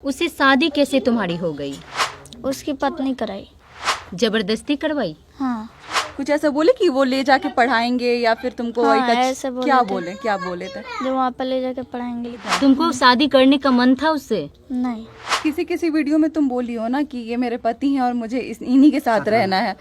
उससे शादी कैसे तुम्हारी हो गई? उसकी पत्नी कराई। जबरदस्ती करवाई? हाँ। कुछ ऐसा बोले कि वो ले जाके पढ़ाएंगे या फिर तुमको हाँ, एक ऐसे बोले क्या थे। बोले, क्या बोले थे? जो वहाँ पर ले जाके पढ़ाएंगे। तुमको शादी करने का मन था उससे? नहीं। किसी किसी वीडियो में तुम बोली हो ना कि ये मेरे पति हैं और मुझे इन्हीं के साथ रहना है।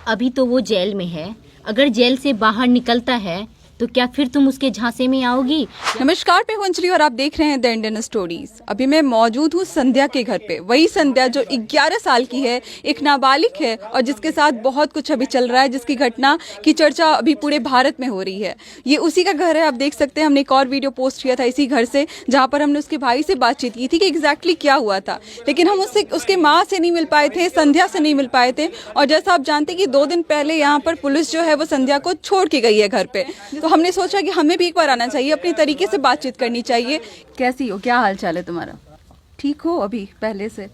अभी तो वो जेल में है, अगर जेल से बाहर निकलता है तो क्या फिर तुम उसके झांसे में आओगी? नमस्कार, मैं हूं अंजलि और आप देख रहे हैं द इंडियन स्टोरीज। अभी मैं मौजूद हूं संध्या के घर पे। वही संध्या जो 11 साल की है, एक नाबालिग है और जिसके साथ बहुत कुछ अभी चल रहा है, जिसकी घटना की चर्चा अभी पूरे भारत में हो रही है। ये उसी का घर है, आप देख सकते हैं। हमने एक और वीडियो पोस्ट किया था इसी घर से, जहाँ पर हमने उसके भाई से बातचीत की थी कि एग्जैक्टली क्या हुआ था, लेकिन हम उसके माँ से नहीं मिल पाए थे, संध्या से नहीं मिल पाए थे। और जैसा आप जानते हैं कि 2 दिन पहले यहाँ पर पुलिस जो है वो संध्या को छोड़ के गई है घर पे, तो हमने सोचा कि हमें भी एक बार आना चाहिए, अपनी तरीके से बातचीत करनी चाहिए। कैसी हो, क्या हाल चाल है तुम्हारा? ठीक हो अभी पहले से?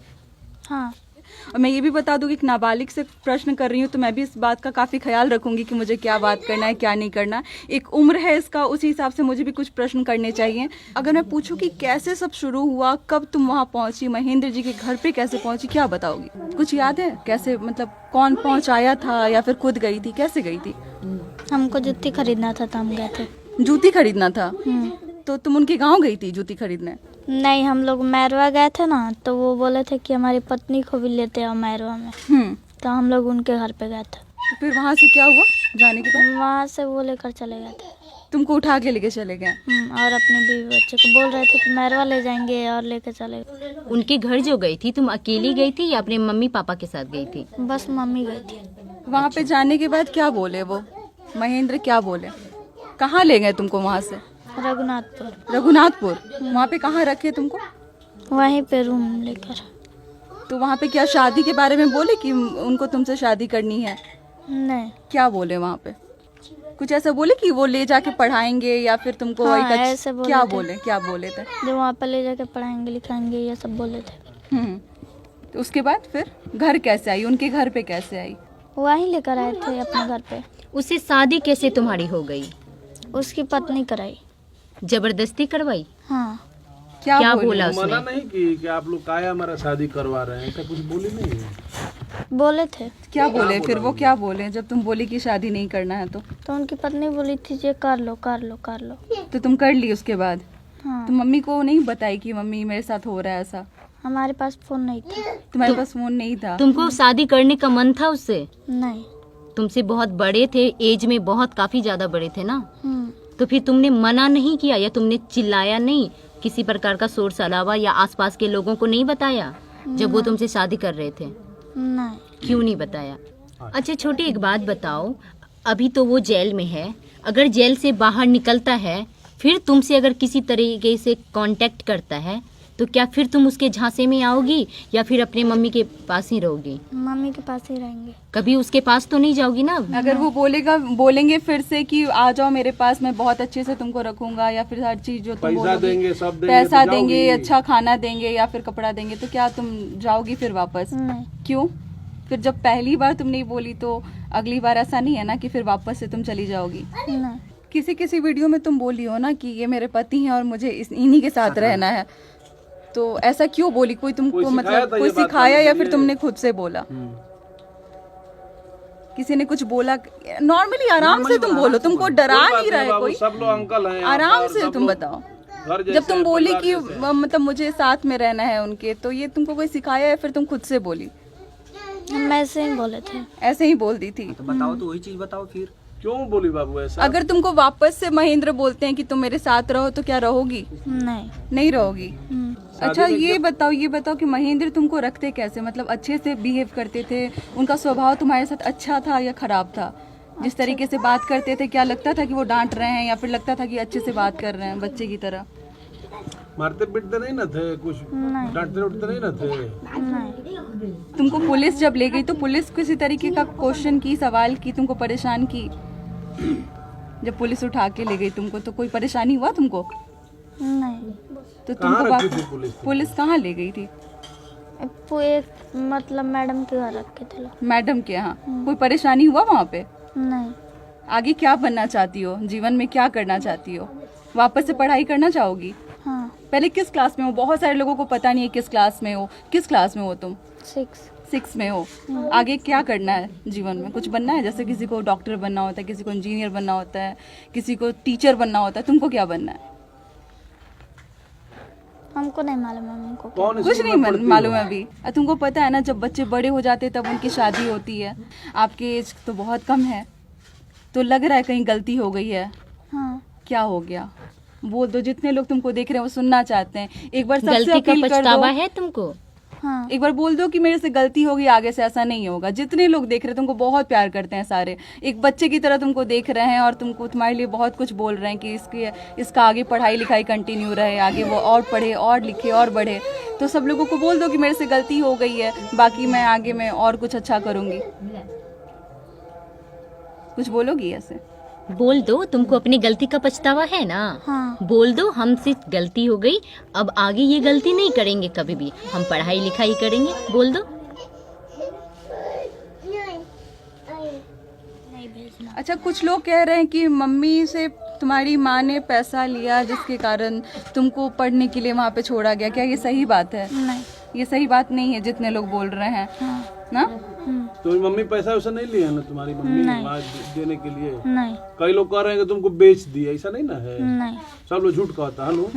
हाँ। और मैं ये भी बता दूं कि एक नाबालिग से प्रश्न कर रही हूँ तो मैं भी इस बात का काफ़ी ख्याल रखूंगी कि मुझे क्या बात करना है, क्या नहीं करना। एक उम्र है इसका, उसी हिसाब से मुझे भी कुछ प्रश्न करने चाहिए। अगर मैं पूछूं कि कैसे सब शुरू हुआ, कब तुम वहाँ पहुँची, महेंद्र जी के घर पे कैसे पहुँची, क्या बताओगी? कुछ याद है कैसे, मतलब कौन पहुँचाया था या फिर खुद गई थी, कैसे गई थी? हमको जूती खरीदना था तो हम गए थे। जूती खरीदना था? तो तुम उनके गाँव गई थी जूती खरीदने? नहीं, हम लोग मैरवा गए थे ना, तो वो बोले थे कि हमारी पत्नी को भी लेते हैं मैरवा में। तो हम लोग उनके घर पे गए थे। तो फिर वहाँ से क्या हुआ जाने के बाद? वहाँ से वो लेकर चले गए थे। तुमको उठा के लेके चले गए? और अपने बीवी बच्चे को बोल रहे थे कि मैरवा ले जाएंगे और लेकर चले गए। उनके घर जो गई थी, तुम अकेली गई थी या अपने मम्मी पापा के साथ गई थी? बस मम्मी गई थी। वहाँ पे जाने के बाद क्या बोले वो महेंद्र, क्या बोले? कहाँ ले गए तुमको वहाँ से? रघुनाथपुर। रघुनाथपुर? वहाँ पे कहाँ रखे तुमको? वहीं पे रूम लेकर। तो वहाँ पे क्या शादी के बारे में बोले कि उनको तुमसे शादी करनी है? नहीं। क्या बोले वहाँ पे? कुछ ऐसा बोले कि वो ले जाके पढ़ाएंगे या फिर तुमको हाँ, एक ऐसे बोले क्या थे। बोले, क्या बोले थे? जो वहाँ पर ले जाके पढ़ाएंगे लिखाएंगे ये सब बोले थे। तो उसके बाद फिर घर कैसे आई, उनके घर पे कैसे आई? वहीं लेकर आए थे अपने घर पे। उससे शादी कैसे तुम्हारी हो गई? उसकी पत्नी कराई। जबरदस्ती करवाई? हाँ। क्या बोले? बोला मना उसने? नहीं कि आप लोग काया हमारा शादी करवा रहे हैं, ऐसा कुछ बोली नहीं है? बोले थे। क्या बोले फिर वो, क्या बोले जब तुम बोली कि शादी नहीं करना है? तो उनकी पत्नी बोली थी जे कर लो कर लो कर लो। तो तुम कर ली उसके बाद? हाँ। तो मम्मी को नहीं बताई कि मम्मी मेरे साथ हो रहा है ऐसा? हमारे पास फोन नहीं था। तुम्हारे पास फोन नहीं था? तुमको शादी करने का मन था उससे? नहीं। तुमसे बहुत बड़े थे, एज में बहुत काफी ज्यादा बड़े थे ना, हम्म। तो फिर तुमने मना नहीं किया या तुमने चिल्लाया नहीं, किसी प्रकार का शोर शराबा या आसपास के लोगों को नहीं बताया जब वो तुमसे शादी कर रहे थे? नहीं। क्यों नहीं बताया? अच्छा छोटी एक बात बताओ, अभी तो वो जेल में है, अगर जेल से बाहर निकलता है फिर तुमसे अगर किसी तरीके से कांटेक्ट करता है तो क्या फिर तुम उसके झांसे में आओगी या फिर अपने मम्मी के पास ही रहोगी? मम्मी के पास ही रहेंगे। कभी उसके पास तो नहीं जाओगी ना? अगर वो बोलेंगे फिर से कि आ जाओ मेरे पास, मैं बहुत अच्छे से तुमको रखूंगा या फिर हर चीज जो तुम पैसा बोलोगी, देंगे, सब देंगे, पैसा तो देंगे, जाओगी? अच्छा खाना देंगे या फिर कपड़ा देंगे, तो क्या तुम जाओगी फिर वापस? नहीं। क्यों? फिर जब पहली बार तुम नहीं बोली तो अगली बार ऐसा नहीं है ना कि फिर वापस से तुम चली जाओगी? नहीं। किसी किसी वीडियो में तुम बोली हो ना कि ये मेरे पति हैं और मुझे इन्हीं के साथ रहना है, तो ऐसा क्यों बोली? कोई तुमको कोई सिखाया मतलब था कोई ये बात सिखाया करने या के फिर लिए? तुमने खुद से बोला? किसी ने कुछ बोला? नॉर्मली आराम से तुम बोलो, तुमको डरा नहीं रहा है कोई? सब लोग अंकल हैं यहाँ आराम पर, से सब तुम लोग बताओ। घर जैसे जब तुम हैं, बोली परिवार कि जैसे हैं। मतलब मुझे साथ में रहना है उनके, तो ये तुमको कोई सिखाया या फिर तुम खुद से बोली? हम ऐसे ही बोले थे। ऐसे ही बोल दी थी? तो बताओ, तो वही चीज बताओ फिर। क्यों बोली बाबू ऐसा? अगर तुमको वापस से महेंद्र बोलते हैं कि तुम मेरे साथ रहो तो क्या रहोगी? नहीं। नहीं रहोगी? हम्म। अच्छा ये बताओ कि महेंद्र तुमको रखते कैसे, मतलब अच्छे से बिहेव करते थे? उनका स्वभाव तुम्हारे साथ अच्छा था या खराब था? जिस तरीके से बात करते थे, क्या लगता था कि वो डांट रहे हैं या फिर लगता था कि अच्छे से बात कर रहे हैं बच्चे की तरह? मारते पीटते नहीं ना थे, कुछ नहीं। डांटते उठते नहीं ना थे? नहीं। तुमको पुलिस जब ले गई तो पुलिस किसी तरीके का क्वेश्चन की, सवाल की, तुमको परेशान की? जब पुलिस उठा के ले गई तुमको तो कोई परेशानी हुआ तुमको? नहीं। तो कहाँ तुमको रखी थी पुलिस? पुलिस कहाँ ले गई थी? एक मतलब मैडम के घर रखे थे लोग। मैडम के यहाँ? कोई परेशानी हुआ वहाँ पे? नहीं। आगे क्या बनना चाहती हो, जीवन में क्या करना चाहती हो? वापस से पढ़ाई करना चाहोगी? हाँ। पहले किस क्लास में हो? बहुत सारे लोगों को पता नहीं है किस क्लास में हो। किस क्लास में हो तुम? 6 में हो। आगे क्या करना है जीवन में? कुछ बनना है? जैसे किसी को डॉक्टर बनना होता है, किसी को इंजीनियर बनना होता है, किसी को टीचर बनना होता है, तुमको क्या बनना है? हमको नहीं मालूम है हमको क्या। कौन कुछ स्कूल नहीं में पढ़ती मालूम हो? है अभी। तुमको पता है ना, जब बच्चे बड़े हो जाते हैं तब उनकी शादी होती है। आपकी एज तो बहुत कम है, तो लग रहा है कहीं गलती हो गई है। हाँ, क्या हो गया? बोल दो, जितने लोग तुमको देख रहे हैं वो सुनना चाहते हैं। एक बार सबसे गलती का अपील कर पछतावा दो, है तुमको? हाँ, एक बार बोल दो कि मेरे से गलती होगी, आगे से ऐसा नहीं होगा। जितने लोग देख रहे हैं तुमको बहुत प्यार करते हैं सारे, एक बच्चे की तरह तुमको देख रहे हैं और तुमको तुम्हारे लिए बहुत कुछ बोल रहे हैं कि इसका आगे पढ़ाई लिखाई कंटिन्यू रहे, आगे वो और पढ़े और लिखे और बढ़े। तो सब लोगों को बोल दो कि मेरे से गलती हो गई है, बाकी मैं आगे में और कुछ अच्छा करूँगी। कुछ बोलोगी ऐसे? बोल दो, तुमको अपनी गलती का पछतावा है ना? हाँ, बोल दो, हमसे गलती हो गई, अब आगे ये गलती नहीं करेंगे कभी भी, हम पढ़ाई लिखाई करेंगे। बोल दो। नहीं भेजना। अच्छा, कुछ लोग कह रहे हैं कि मम्मी से तुम्हारी माँ ने पैसा लिया जिसके कारण तुमको पढ़ने के लिए वहाँ पे छोड़ा गया। क्या ये सही बात है? नहीं। ये सही बात नहीं है जितने लोग बोल रहे हैं हाँ, ना। तुम्हारी मम्मी पैसा वैसा नहीं लिया ना तुम्हारी मम्मी नहीं। वहाँ देने के लिए? नहीं, कई लोग कह रहे हैं कि तुमको बेच दिया, ऐसा नहीं ना है? नहीं। सब लोग झूठ कहता है लो।